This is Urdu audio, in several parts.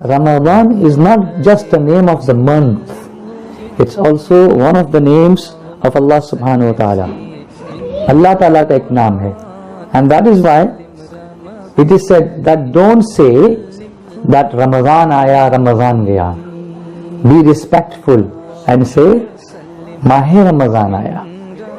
Ramadan is not just the name of the month, it's also one of the names of Allah subhanahu wa ta'ala. Allah ta'ala ka ek naam hai, and that is why it is said that don't say that Ramadan aaya, Ramadan gaya. Be respectful and say Mahe Ramadan aaya.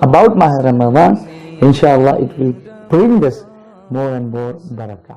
about Maah Ramadan, inshallah it will bring us more and more barakah.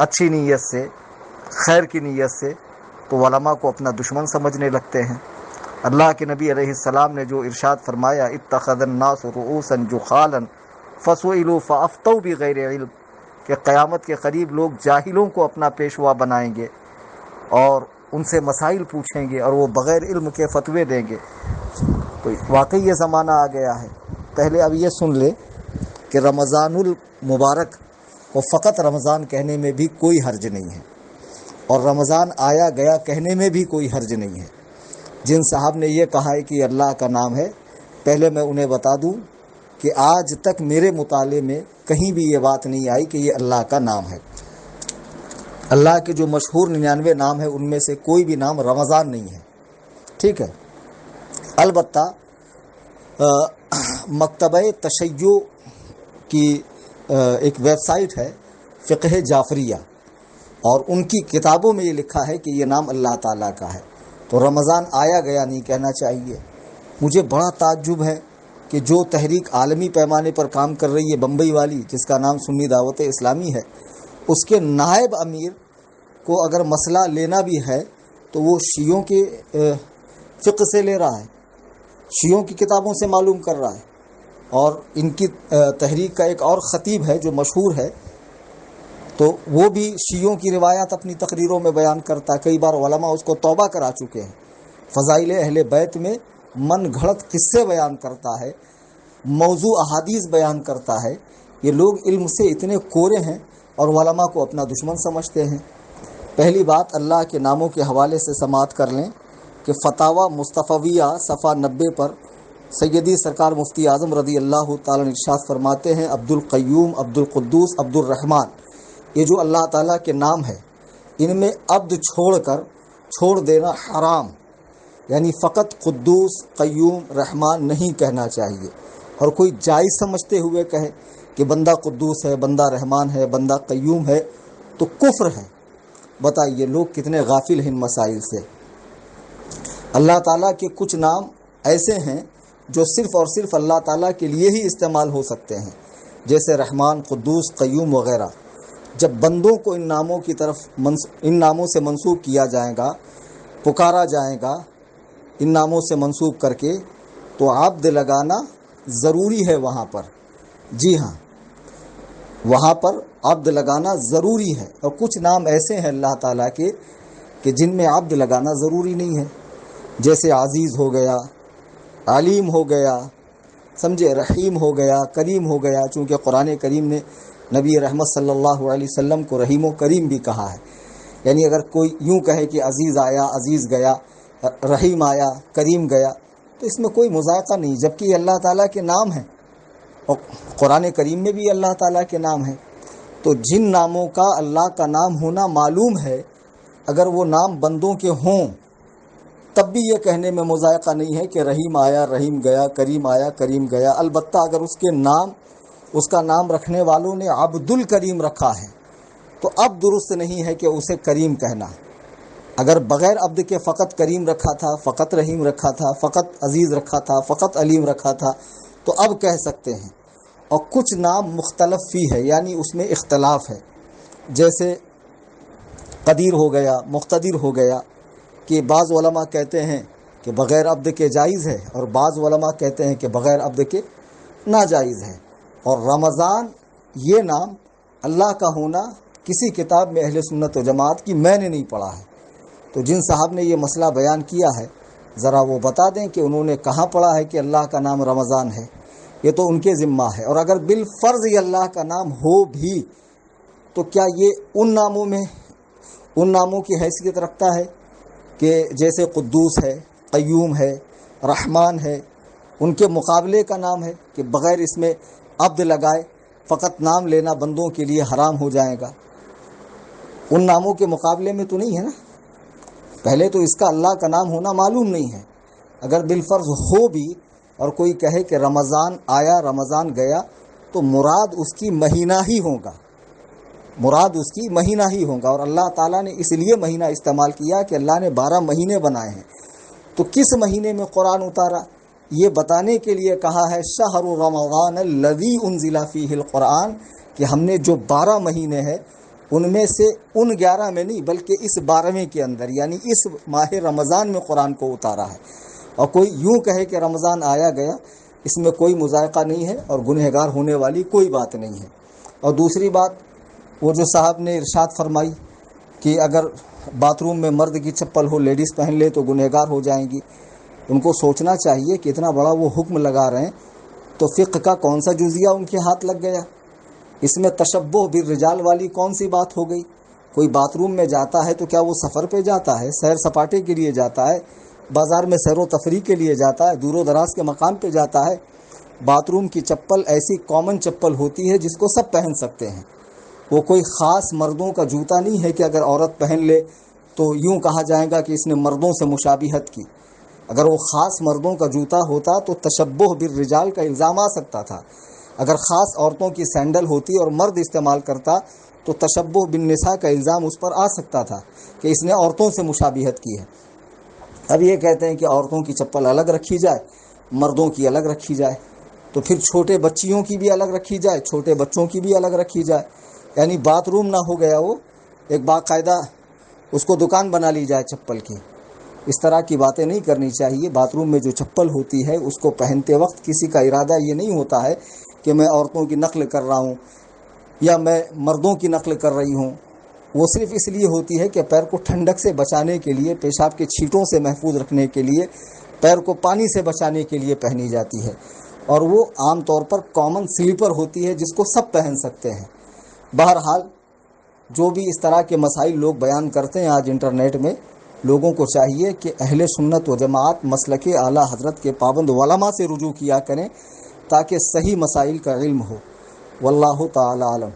اچھی نیت سے، خیر کی نیت سے، تو علماء کو اپنا دشمن سمجھنے لگتے ہیں۔ اللہ کے نبی علیہ السلام نے جو ارشاد فرمایا اتخذ الناس رؤوسا جخالا فسئلوا فافتوا بغیر علم، کہ قیامت کے قریب لوگ جاہلوں کو اپنا پیشوا بنائیں گے اور ان سے مسائل پوچھیں گے اور وہ بغیر علم کے فتوے دیں گے۔ تو واقعی یہ زمانہ آ گیا ہے۔ پہلے اب یہ سن لے کہ رمضان المبارک کو فقط رمضان کہنے میں بھی کوئی حرج نہیں ہے، اور رمضان آیا گیا کہنے میں بھی کوئی حرج نہیں ہے۔ جن صاحب نے یہ کہا ہے کہ یہ اللہ کا نام ہے، پہلے میں انہیں بتا دوں کہ آج تک میرے مطالعے میں کہیں بھی یہ بات نہیں آئی کہ یہ اللہ کا نام ہے۔ اللہ کے جو مشہور 99 نام ہیں ان میں سے کوئی بھی نام رمضان نہیں ہے، ٹھیک ہے۔ البتہ مکتبہ تشیع کی ایک ویب سائٹ ہے فقہ جعفریہ، اور ان کی کتابوں میں یہ لکھا ہے کہ یہ نام اللہ تعالیٰ کا ہے، تو رمضان آیا گیا نہیں کہنا چاہیے۔ مجھے بڑا تعجب ہے کہ جو تحریک عالمی پیمانے پر کام کر رہی ہے بمبئی والی، جس کا نام سنی دعوت اسلامی ہے، اس کے نائب امیر کو اگر مسئلہ لینا بھی ہے تو وہ شیعوں کے فقہ سے لے رہا ہے، شیعوں کی کتابوں سے معلوم کر رہا ہے۔ اور ان کی تحریک کا ایک اور خطیب ہے جو مشہور ہے، تو وہ بھی شیعوں کی روایات اپنی تقریروں میں بیان کرتا ہے۔ کئی بار علماء اس کو توبہ کرا چکے ہیں۔ فضائل اہل بیت میں من گھڑت قصے بیان کرتا ہے، موضوع احادیث بیان کرتا ہے۔ یہ لوگ علم سے اتنے کورے ہیں اور علماء کو اپنا دشمن سمجھتے ہیں۔ پہلی بات اللہ کے ناموں کے حوالے سے سماعت کر لیں کہ فتاوی مصطفیہ صفحہ 90 پر سیدی سرکار مفتی اعظم رضی اللہ تعالیٰ نے ارشاد فرماتے ہیں عبد القیوم، عبد القدوس، عبد الرحمن، یہ جو اللہ تعالیٰ کے نام ہے ان میں عبد چھوڑ دینا حرام، یعنی فقط قدوس، قیوم، رحمان نہیں کہنا چاہیے، اور کوئی جائز سمجھتے ہوئے کہے کہ بندہ قدوس ہے، بندہ رحمان ہے، بندہ قیوم ہے، تو کفر ہے۔ بتائیے لوگ کتنے غافل ہیں ان مسائل سے۔ اللہ تعالیٰ کے کچھ نام ایسے ہیں جو صرف اور صرف اللہ تعالیٰ کے لیے ہی استعمال ہو سکتے ہیں، جیسے رحمان، قدوس، قیوم وغیرہ۔ جب بندوں کو ان ناموں کی طرف ان ناموں سے منسوب کیا جائے گا، پکارا جائے گا ان ناموں سے منسوب کر کے، تو عبد لگانا ضروری ہے وہاں پر۔ جی ہاں، وہاں پر عبد لگانا ضروری ہے، اور کچھ نام ایسے ہیں اللہ تعالیٰ کے کہ جن میں عبد لگانا ضروری نہیں ہے، جیسے عزیز ہو گیا، علیم ہو گیا، سمجھے، رحیم ہو گیا، کریم ہو گیا، چونکہ قرآن کریم نے نبی رحمت صلی اللہ علیہ وسلم کو رحیم و کریم بھی کہا ہے۔ یعنی اگر کوئی یوں کہے کہ عزیز آیا، عزیز گیا، رحیم آیا، کریم گیا، تو اس میں کوئی مذائقہ نہیں، جبکہ یہ اللہ تعالیٰ کے نام ہیں، اور قرآن کریم میں بھی اللہ تعالیٰ کے نام ہیں۔ تو جن ناموں کا اللہ کا نام ہونا معلوم ہے، اگر وہ نام بندوں کے ہوں تب بھی یہ کہنے میں مذائقہ نہیں ہے کہ رحیم آیا، رحیم گیا، کریم آیا، کریم گیا۔ البتہ اگر اس کا نام رکھنے والوں نے عبد الکریم رکھا ہے تو اب درست نہیں ہے کہ اسے کریم کہنا۔ اگر بغیر عبد کے فقط کریم رکھا تھا، فقط رحیم رکھا تھا، فقط عزیز رکھا تھا، فقط علیم رکھا تھا، تو اب کہہ سکتے ہیں۔ اور کچھ نام مختلف فی ہے، یعنی اس میں اختلاف ہے، جیسے قدیر ہو گیا، مقتدر ہو گیا، کہ بعض علماء کہتے ہیں کہ بغیر عبد کے جائز ہے، اور بعض علماء کہتے ہیں کہ بغیر عبد کے ناجائز ہے۔ اور رمضان یہ نام اللہ کا ہونا کسی کتاب میں اہل سنت و جماعت کی میں نے نہیں پڑھا ہے۔ تو جن صاحب نے یہ مسئلہ بیان کیا ہے ذرا وہ بتا دیں کہ انہوں نے کہاں پڑھا ہے کہ اللہ کا نام رمضان ہے، یہ تو ان کے ذمہ ہے۔ اور اگر بالفرض یہ اللہ کا نام ہو بھی تو کیا یہ ان ناموں کی حیثیت رکھتا ہے کہ جیسے قدوس ہے، قیوم ہے، رحمان ہے، ان کے مقابلے کا نام ہے کہ بغیر اس میں عبد لگائے فقط نام لینا بندوں کے لیے حرام ہو جائے گا؟ ان ناموں کے مقابلے میں تو نہیں ہے نا۔ پہلے تو اس کا اللہ کا نام ہونا معلوم نہیں ہے۔ اگر بالفرض ہو بھی اور کوئی کہے کہ رمضان آیا، رمضان گیا، تو مراد اس کی مہینہ ہی ہوگا، مراد اس کی مہینہ ہی ہوگا۔ اور اللہ تعالیٰ نے اس لیے مہینہ استعمال کیا کہ اللہ نے 12 مہینے بنائے ہیں، تو کس مہینے میں قرآن اتارا یہ بتانے کے لیے کہا ہے شہر رمضان الذی انزل فیہ القرآن، کہ ہم نے جو 12 مہینے ہیں ان میں سے ان 11 میں نہیں بلکہ اس 12ویں کے اندر یعنی اس ماہ رمضان میں قرآن کو اتارا ہے. اور کوئی یوں کہے کہ رمضان آیا گیا، اس میں کوئی مذائقہ نہیں ہے اور گنہگار ہونے والی کوئی بات نہیں ہے. اور دوسری بات، وہ جو صاحب نے ارشاد فرمائی کہ اگر باتھ روم میں مرد کی چپل ہو لیڈیز پہن لے تو گنہگار ہو جائیں گی، ان کو سوچنا چاہیے کہ اتنا بڑا وہ حکم لگا رہے ہیں تو فقہ کا کون سا جزیہ ان کے ہاتھ لگ گیا؟ اس میں تشبہ بالرجال والی کون سی بات ہو گئی؟ کوئی باتھ روم میں جاتا ہے تو کیا وہ سفر پہ جاتا ہے، سیر سپاٹے کے لیے جاتا ہے، بازار میں سیر و تفریح کے لیے جاتا ہے، دور و دراز کے مقام پہ جاتا ہے؟ باتھ روم کی چپل ایسی کامن چپل ہوتی ہے جس کو سب پہن سکتے ہیں. وہ کوئی خاص مردوں کا جوتا نہیں ہے کہ اگر عورت پہن لے تو یوں کہا جائے گا کہ اس نے مردوں سے مشابہت کی. اگر وہ خاص مردوں کا جوتا ہوتا تو تشبہ بالرجال کا الزام آ سکتا تھا. اگر خاص عورتوں کی سینڈل ہوتی اور مرد استعمال کرتا تو تشبہ بالنساء کا الزام اس پر آ سکتا تھا کہ اس نے عورتوں سے مشابہت کی ہے. اب یہ کہتے ہیں کہ عورتوں کی چپل الگ رکھی جائے، مردوں کی الگ رکھی جائے، تو پھر چھوٹے بچیوں کی بھی الگ رکھی جائے، چھوٹے بچوں کی بھی الگ رکھی جائے. یعنی باتھ روم نہ ہو گیا وہ ایک باقاعدہ اس کو دکان بنا لی جائے چپل کی. اس طرح کی باتیں نہیں کرنی چاہیے. باتھ روم میں جو چپل ہوتی ہے اس کو پہنتے وقت کسی کا ارادہ یہ نہیں ہوتا ہے کہ میں عورتوں کی نقل کر رہا ہوں یا میں مردوں کی نقل کر رہی ہوں. وہ صرف اس لیے ہوتی ہے کہ پیر کو ٹھنڈک سے بچانے کے لیے، پیشاب کے چھینٹوں سے محفوظ رکھنے کے لیے، پیر کو پانی سے بچانے کے لیے پہنی جاتی ہے. اور وہ عام طور پر کامن سلیپر ہوتی ہے جس کو سب پہن سکتے ہیں. بہرحال جو بھی اس طرح کے مسائل لوگ بیان کرتے ہیں آج انٹرنیٹ میں، لوگوں کو چاہیے کہ اہل سنت و جماعت مسلک اعلیٰ حضرت کے پابند علماء سے رجوع کیا کریں تاکہ صحیح مسائل کا علم ہو. واللہ تعالی عالم.